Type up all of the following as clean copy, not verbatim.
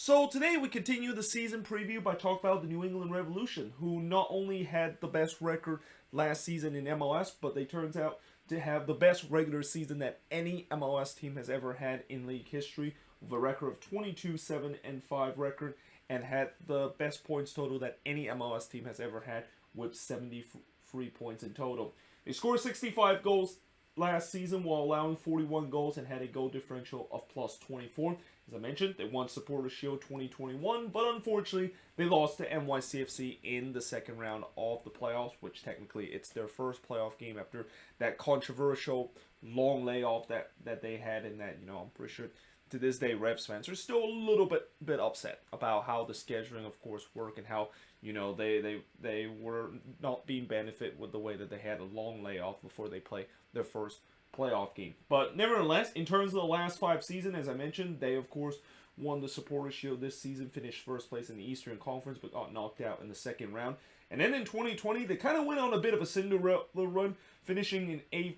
So today we continue the season preview by talking about the New England Revolution, who not only had the best record last season in MLS, but they turns out to have the best regular season that any MLS team has ever had in league history, with a record of 22-7-5 record, and had the best points total that any MLS team has ever had, with 73 points in total. They scored 65 goals last season while allowing 41 goals and had a goal differential of plus 24. As I mentioned, they won Supporters Shield 2021, but unfortunately, they lost to NYCFC in the second round of the playoffs, which technically it's their first playoff game after that controversial long layoff that they had, and that, I'm pretty sure to this day Revs fans are still a little bit upset about how the scheduling, of course, worked, and how they were not being benefited with the way that they had a long layoff before they play their first playoff game. But nevertheless, in terms of the last 5 seasons, as I mentioned, they of course won the Supporters Shield this season, finished first place in the Eastern Conference, but got knocked out in the second round. And then in 2020, they kind of went on a bit of a Cinderella run, finishing in 8th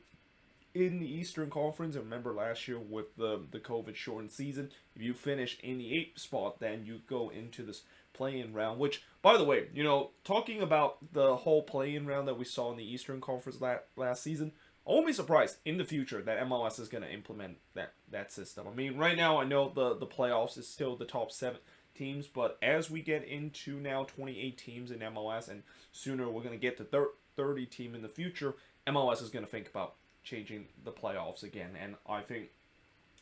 in the Eastern Conference. And remember last year with the COVID shortened season, if you finish in the 8th spot, then you go into this play-in round, which, by the way, talking about the whole play-in round that we saw in the Eastern Conference last season, I won't be surprised in the future that MLS is going to implement that system. I mean, right now I know the playoffs is still the top 7 teams, but as we get into now 28 teams in MLS, and sooner we're going to get to 30 team in the future, MLS is going to think about changing the playoffs again. And I think,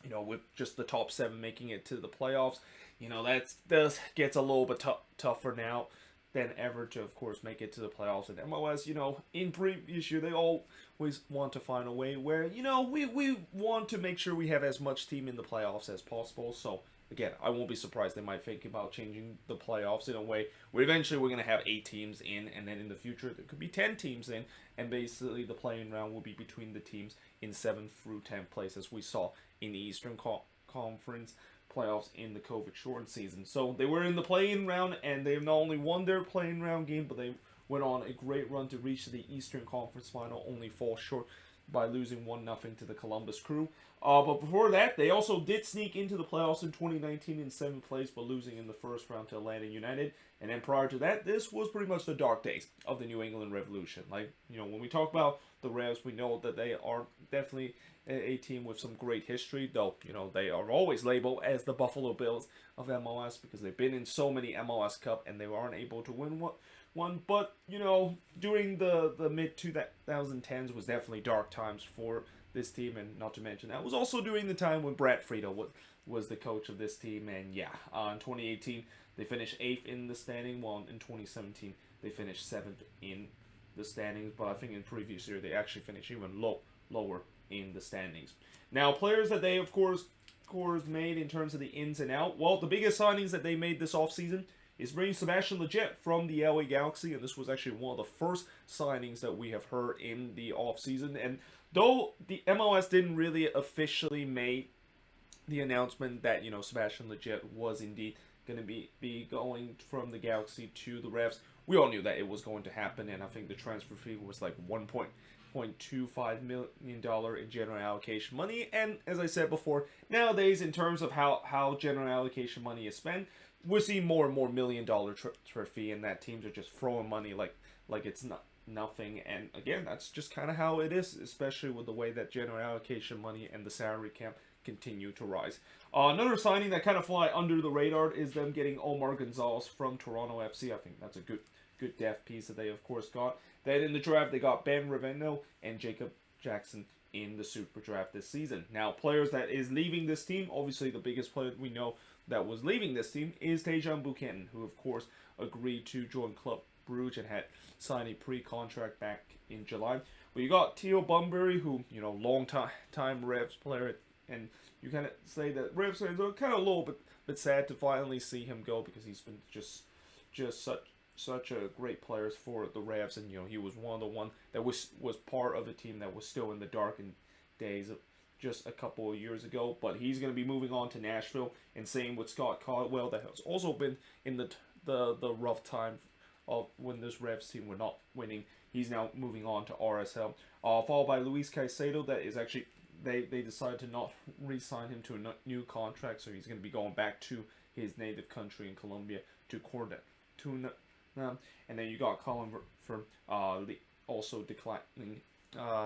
with just the top 7 making it to the playoffs, that gets a little bit tougher now than ever to, of course, make it to the playoffs. And MLS, in previous year, they always want to find a way where, we want to make sure we have as much team in the playoffs as possible. So, again, I won't be surprised they might think about changing the playoffs in a way where eventually we're going to have 8 teams in, and then in the future there could be 10 teams in, and basically the play-in round will be between the teams in 7th through 10th place, as we saw in the Eastern Conference playoffs in the COVID shortened season. So they were in the play-in round, and they've not only won their play-in round game, but they went on a great run to reach the Eastern Conference final, only fall short by losing 1-0 to the Columbus Crew. But before that, they also did sneak into the playoffs in 2019 in 7th place, but losing in the first round to Atlanta United. And then prior to that, this was pretty much the dark days of the New England Revolution. Like, when we talk about the Revs, we know that they are definitely a team with some great history, though, they are always labeled as the Buffalo Bills of MLS because they've been in so many MLS Cup and they aren't able to win one. But, during the mid-2010s was definitely dark times for this team, and not to mention that was also during the time when Brad Friedel was the coach of this team. And yeah, in 2018 they finished 8th in the standing, while in 2017 they finished 7th in the standings. But I think in previous year they actually finished even lower in the standings. Now, players that they of course made in terms of the ins and out. Well, the biggest signings that they made this offseason is bringing Sebastian Leject from the LA Galaxy, and this was actually one of the first signings that we have heard in the offseason. And though the MLS didn't really officially make the announcement that, Sebastian Leject was indeed going to be going from the Galaxy to the Revs, we all knew that it was going to happen, and I think the transfer fee was like $1.25 million in general allocation money. And as I said before, nowadays in terms of how general allocation money is spent, we're seeing more and more $1 million transfer fee, and that teams are just throwing money like it's nothing. And again, that's just kind of how it is, especially with the way that general allocation money and the salary cap continue to rise. Another signing that kind of fly under the radar is them getting Omar Gonzalez from Toronto FC. I think that's a good depth piece that they of course got. Then in the draft they got Ben Reveno and Jacob Jackson in the Super Draft this season. Now, players that is leaving this team, obviously the biggest player we know that was leaving this team is Dejan Buchanan, who of course agreed to join Club Brugge and had signed a pre-contract back in July. But you got Theo Bunbury, who, long time Revs player, and you kind of say that Revs fans are kind of a little bit sad to finally see him go, because he's been just such a great player for the Revs, and he was one of the one that was part of a team that was still in the darkened days of just a couple of years ago. But he's going to be moving on to Nashville, and same with Scott Cartwell, that has also been in the rough time of when this Revs team were not winning. He's now moving on to RSL, followed by Luis Quicedo. That is actually they decided to not re-sign him to a new contract, so he's going to be going back to his native country in Colombia to Tuna. And then you got Colin for also declining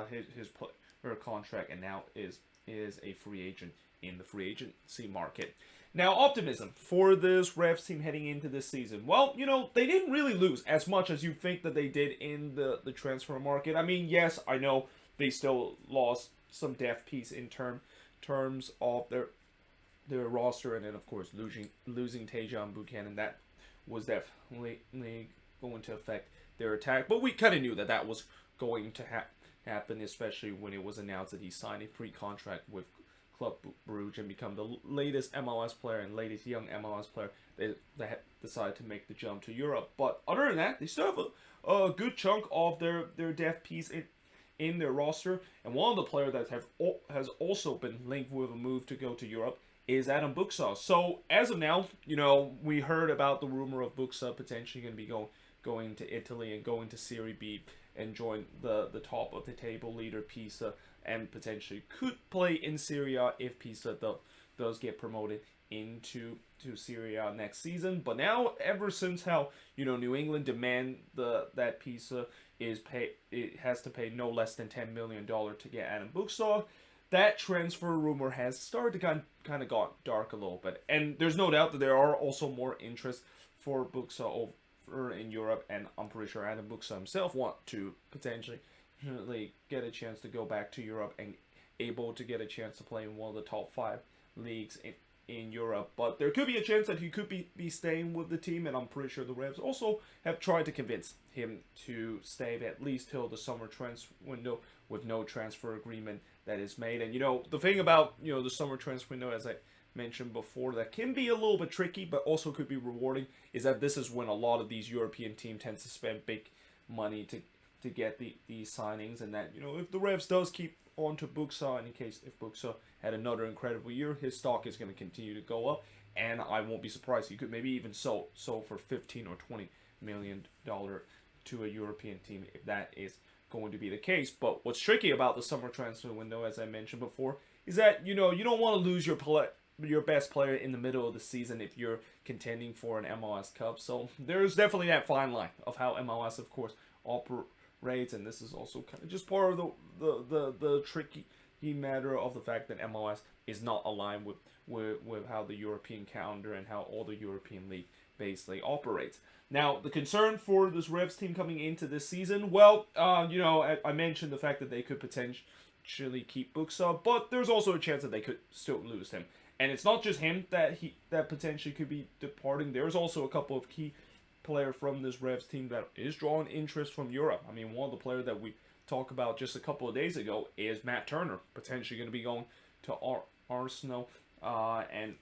his player contract, and now is a free agent in the free agency market. Now, optimism for this Revs team heading into this season. Well, they didn't really lose as much as you think that they did in the transfer market. I mean, yes, I know they still lost some depth piece in terms of their roster, and then of course losing Dejan Buchanan, that was definitely going to affect their attack. But we kind of knew that was going to happen, especially when it was announced that he signed a pre-contract with Club Brugge and become the latest MLS player and latest young MLS player that decided to make the jump to Europe. But other than that, they still have a good chunk of their depth piece in their roster. And one of the players that has also been linked with a move to go to Europe is Adam Buksau. So as of now, we heard about the rumor of Buksau potentially going to be going to Italy and going to Serie B and join the top of the table leader Pisa, and potentially could play in Serie A if Pisa does get promoted into Serie A next season. But now, ever since how New England demand that Pisa it has to pay no less than $10 million to get Adam Buksau, that transfer rumor has started to kind of got dark a little bit. And there's no doubt that there are also more interest for Buksau over in Europe, and I'm pretty sure Adam Buksau himself want to potentially get a chance to go back to Europe and able to get a chance to play in one of the top 5 leagues in Europe. But there could be a chance that he could be staying with the team, and I'm pretty sure the Revs also have tried to convince him to stay at least till the summer transfer window with no transfer agreement that is made. And the thing about the summer transfer window, as I mentioned before, that can be a little bit tricky but also could be rewarding, is that this is when a lot of these European teams tend to spend big money to get these signings. And that if the Revs does keep on to Buksau, and in case if Buksau had another incredible year, his stock is going to continue to go up, and I won't be surprised he could maybe even sell for $15 or $20 million to a European team if that is going to be the case. But what's tricky about the summer transfer window, as I mentioned before, is that you don't want to lose your best player in the middle of the season if you're contending for an MLS Cup. So there's definitely that fine line of how MLS, of course, operates, and this is also kind of just part of the tricky matter of the fact that MLS is not aligned with how the European calendar and how all the European league basically operates. Now, the concern for this Revs team coming into this season, well, I mentioned the fact that they could potentially keep Buksau, but there's also a chance that they could still lose him. And it's not just him that potentially could be departing. There's also a couple of key players from this Revs team that is drawing interest from Europe. I mean, one of the players that we talked about just a couple of days ago is Matt Turner, potentially going to be going to Arsenal. And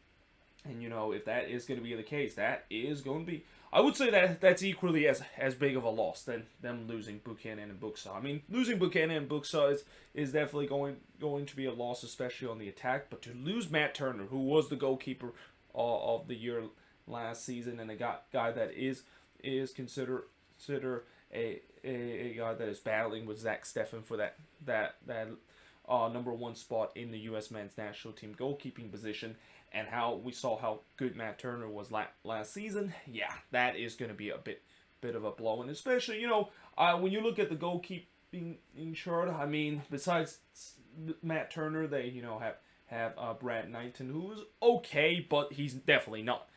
if that is going to be the case, that is going to be, I would say that's equally as big of a loss than them losing Buchanan and Buksau. I mean, losing Buchanan and Buksau is definitely going to be a loss, especially on the attack. But to lose Matt Turner, who was the goalkeeper of the year last season, and a guy that is considered a guy that is battling with Zach Steffen for that number 1 spot in the U.S. men's national team goalkeeping position, and how we saw how good Matt Turner was last season. Yeah, that is going to be a bit of a blow, and especially when you look at the goalkeeping chart, I mean, besides Matt Turner, they have Brad Knighton, who's okay, but he's definitely not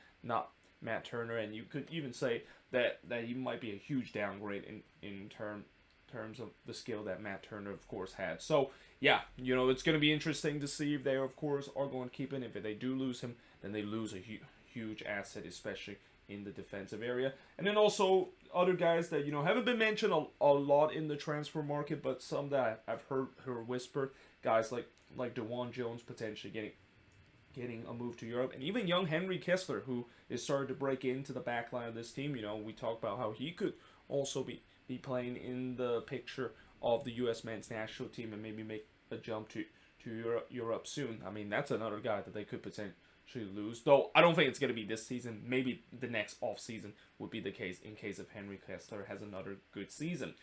Matt Turner, and you could even say that he might be a huge downgrade in terms of the skill that Matt Turner, of course, had. So, yeah, it's going to be interesting to see if they, of course, are going to keep him. If they do lose him, then they lose a huge asset, especially in the defensive area. And then also other guys that, haven't been mentioned a lot in the transfer market, but some that I've heard whispered, guys like DeJuan Jones potentially getting a move to Europe, and even young Henry Kessler, who is starting to break into the back line of this team. We talked about how he could also be playing in the picture of the U.S. men's national team and maybe make a jump to Europe soon. I mean, that's another guy that they could potentially lose, though I don't think it's going to be this season. Maybe the next off season would be the case in case if Henry Kessler has another good season.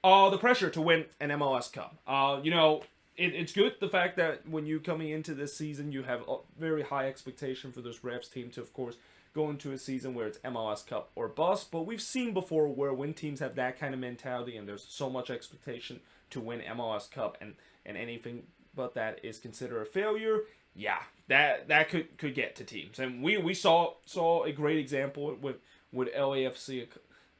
The pressure to win an MLS Cup. it's good the fact that when you coming into this season, you have a very high expectation for this Revs team to, of course, go into a season where it's MLS Cup or bust. But we've seen before where when teams have that kind of mentality and there's so much expectation to win MLS Cup and anything but that is considered a failure. Yeah, that could get to teams, and we saw a great example with LAFC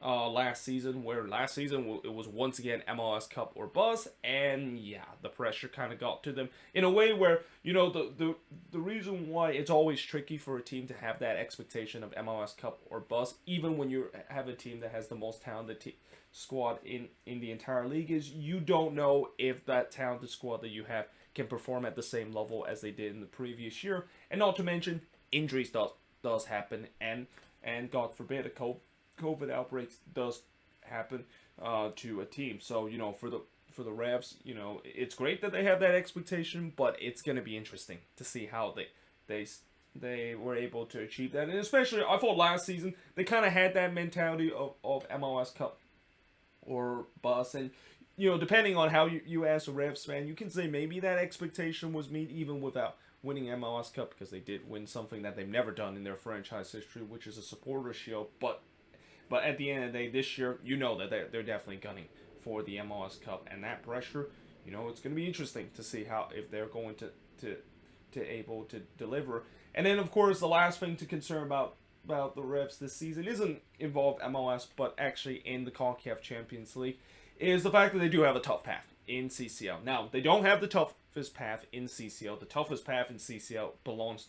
last season, where last season it was once again MLS Cup or bust, and yeah, the pressure kind of got to them in a way where, you know, the reason why it's always tricky for a team to have that expectation of MLS Cup or bust, even when you have a team that has the most talented squad in the entire league, is you don't know if that talented squad that you have can perform at the same level as they did in the previous year, and not to mention injuries does happen, and God forbid a COVID outbreaks does happen to a team. So, you know, for the Revs, you know, it's great that they have that expectation, but it's going to be interesting to see how they were able to achieve that. And especially, I thought last season they kind of had that mentality of MLS Cup or bust, and you know, depending on how you ask a Revs fan, you can say maybe that expectation was met even without winning MLS Cup, because they did win something that they've never done in their franchise history, which is a supporter shield. But at the end of the day, this year, you know that they're definitely gunning for the MLS Cup, and that pressure, you know, it's going to be interesting to see how if they're going to able to deliver. And then, of course, the last thing to concern about the Revs this season isn't involved MLS, but actually in the CONCACAF Champions League, is the fact that they do have a tough path in CCL. Now, they don't have the toughest path in CCL. The toughest path in CCL belongs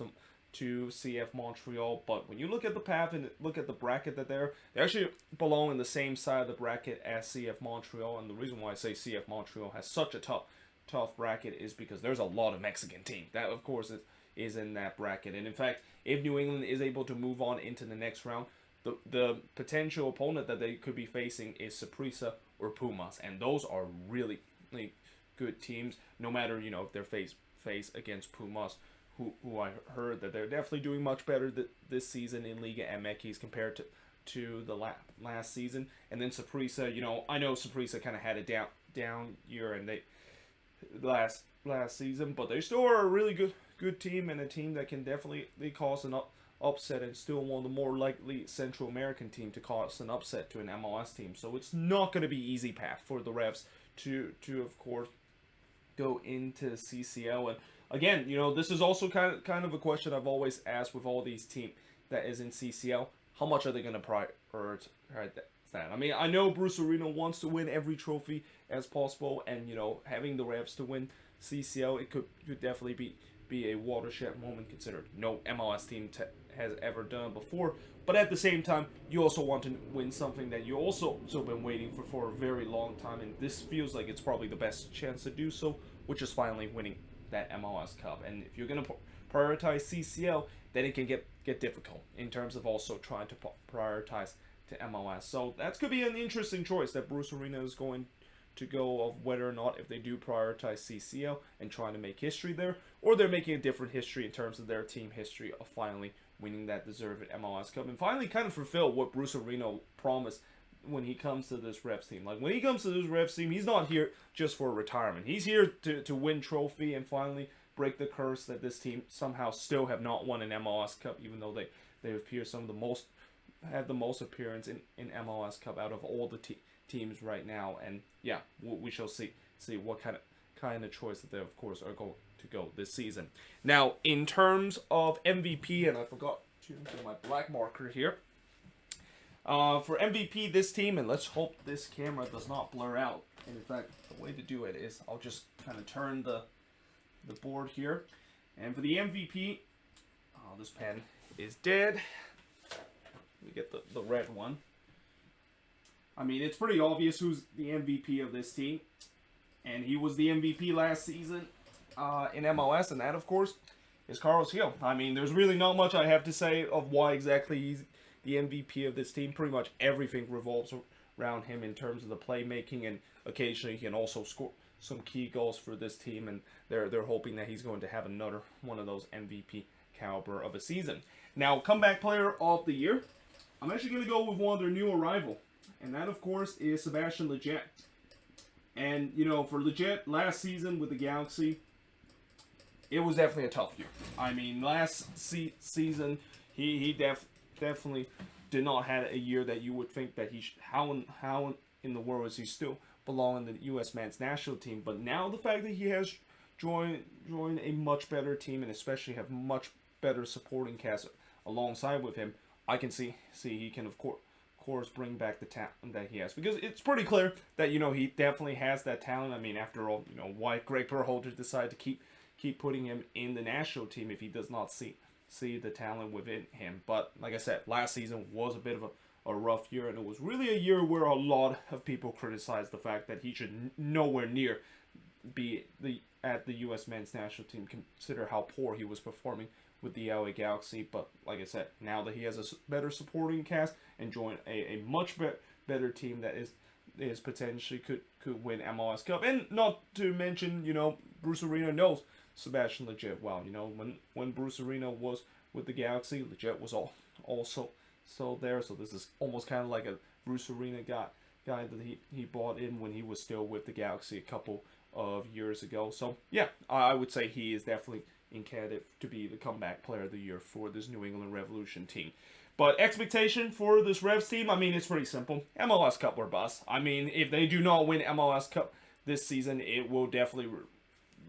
to CF Montreal, but when you look at the path and look at the bracket that they actually belong in the same side of the bracket as CF Montreal. And the reason why I say CF Montreal has such a tough bracket is because there's a lot of Mexican teams that, of course, is in that bracket. And in fact, if New England is able to move on into the next round, the potential opponent that they could be facing is Saprissa or Pumas, and those are really good teams. No matter, you know, if they're face against Pumas, who I heard that they're definitely doing much better this season in Liga MX compared to the last season. And then Saprissa, you know, I know Saprissa kind of had a down year and they last season, but they still are a really good team, and a team that can definitely cause an upset, and still one of the more likely Central American team to cause an upset to an MLS team. So it's not going to be easy path for the Revs to of course go into CCL. And again, you know, this is also kind of a question I've always asked with all these teams that is in CCL. How much are they going to prioritize that? I mean, I know Bruce Arena wants to win every trophy as possible, and you know, having the Revs to win CCL, it could definitely be a watershed moment, considered no MLS team has ever done before. But at the same time, you also want to win something that you also been waiting for a very long time, and this feels like it's probably the best chance to do so, which is finally winning that MLS Cup. And if you're going to prioritize CCL, then it can get difficult in terms of also trying to prioritize to MLS. So that could be an interesting choice that Bruce Arena is going to go, of whether or not if they do prioritize CCL and trying to make history there, or they're making a different history in terms of their team history of finally winning that deserved MLS Cup and finally kind of fulfill what Bruce Arena promised when he comes to this Revs team. Like, when he comes to this Revs team, he's not here just for retirement. He's here to win trophy and finally break the curse that this team somehow still have not won an MLS Cup, even though they appear have the most appearance in MLS Cup out of all the teams right now. And yeah, we shall see what kind of choice that they, of course, are going to go this season. Now, in terms of MVP, and I forgot to do my black marker here. For MVP this team, and let's hope this camera does not blur out. And in fact, the way to do it is I'll just kind of turn the board here. And for the MVP, this pen is dead. We get the red one. I mean, it's pretty obvious who's the MVP of this team. And he was the MVP last season in MLS, and that, of course, is Carlos Gil. I mean, there's really not much I have to say of why exactly he's the MVP of this team. Pretty much everything revolves around him in terms of the playmaking, and occasionally he can also score some key goals for this team, and they're hoping that he's going to have another one of those MVP caliber of a season. Now, comeback player of the year, I'm actually going to go with one of their new arrival, and that, of course, is Sebastian Leject. And, you know, for Leject, last season with the Galaxy, it was definitely a tough year. I mean, last season, he definitely did not have a year that you would think that how in the world is he still belong in the U.S. men's national team. But now the fact that he has joined a much better team, and especially have much better supporting cast alongside with him, I can see he can of course bring back the talent that he has, because it's pretty clear that, you know, he definitely has that talent. I mean, after all, you know, why Greg Berhalter decided to keep putting him in the national team if he does not see the talent within him. But like I said, last season was a bit of a rough year, and it was really a year where a lot of people criticized the fact that he should nowhere near be at the U.S. men's national team, consider how poor he was performing with the LA Galaxy. But like I said, now that he has a better supporting cast and joined a much better team that is potentially could win MLS Cup. And not to mention, you know, Bruce Arena knows Sebastian Leject well. You know, when Bruce Arena was with the Galaxy, Leject was also there. So this is almost kind of like a Bruce Arena guy that he brought in when he was still with the Galaxy a couple of years ago. So yeah, I would say he is definitely in candidate to be the comeback player of the year for this New England Revolution team. But expectation for this Revs team, I mean, it's pretty simple. MLS Cup or bust. I mean, if they do not win MLS Cup this season, it will definitely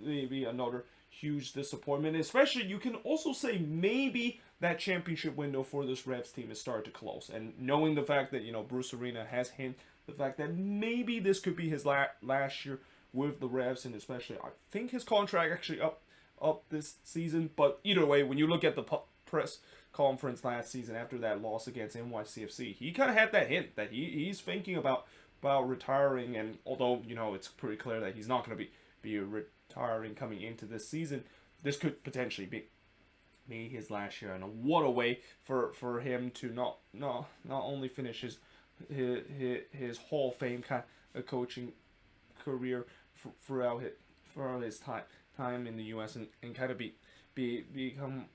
be another huge disappointment. Especially, you can also say maybe that championship window for this Revs team is starting to close. And knowing the fact that, you know, Bruce Arena has hinted the fact that maybe this could be his last year with the Revs, and especially, I think his contract actually up this season. But either way, when you look at the press conference last season after that loss against NYCFC, he kind of had that hint that he's thinking about retiring. And although, you know, it's pretty clear that he's not going to be retiring coming into this season, this could potentially be his last year. And what a way for him to not only finish his Hall of Fame kind of coaching career throughout his time in the U.S. and kind of become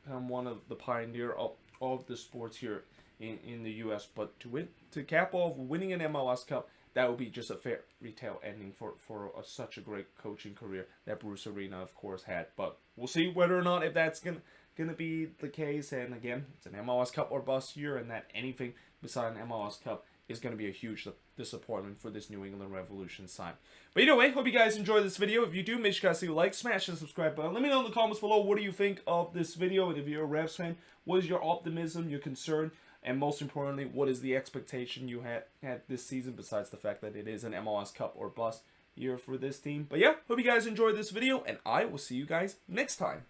one of the pioneer of the sports here in the U.S. But to cap off winning an MLS Cup, that would be just a fairy tale ending for such a great coaching career that Bruce Arena, of course, had. But we'll see whether or not if that's gonna be the case. And again, it's an MLS Cup or bust year, and that anything beside an MLS Cup is going to be a huge disappointment for this New England Revolution side. But either way, hope you guys enjoyed this video. If you do, make sure you guys leave a like, smash the subscribe button. Let me know in the comments below, what do you think of this video? And if you're a Revs fan, what is your optimism, your concern, and most importantly, what is the expectation you had this season, besides the fact that it is an MLS Cup or bust year for this team? But yeah, hope you guys enjoyed this video, and I will see you guys next time.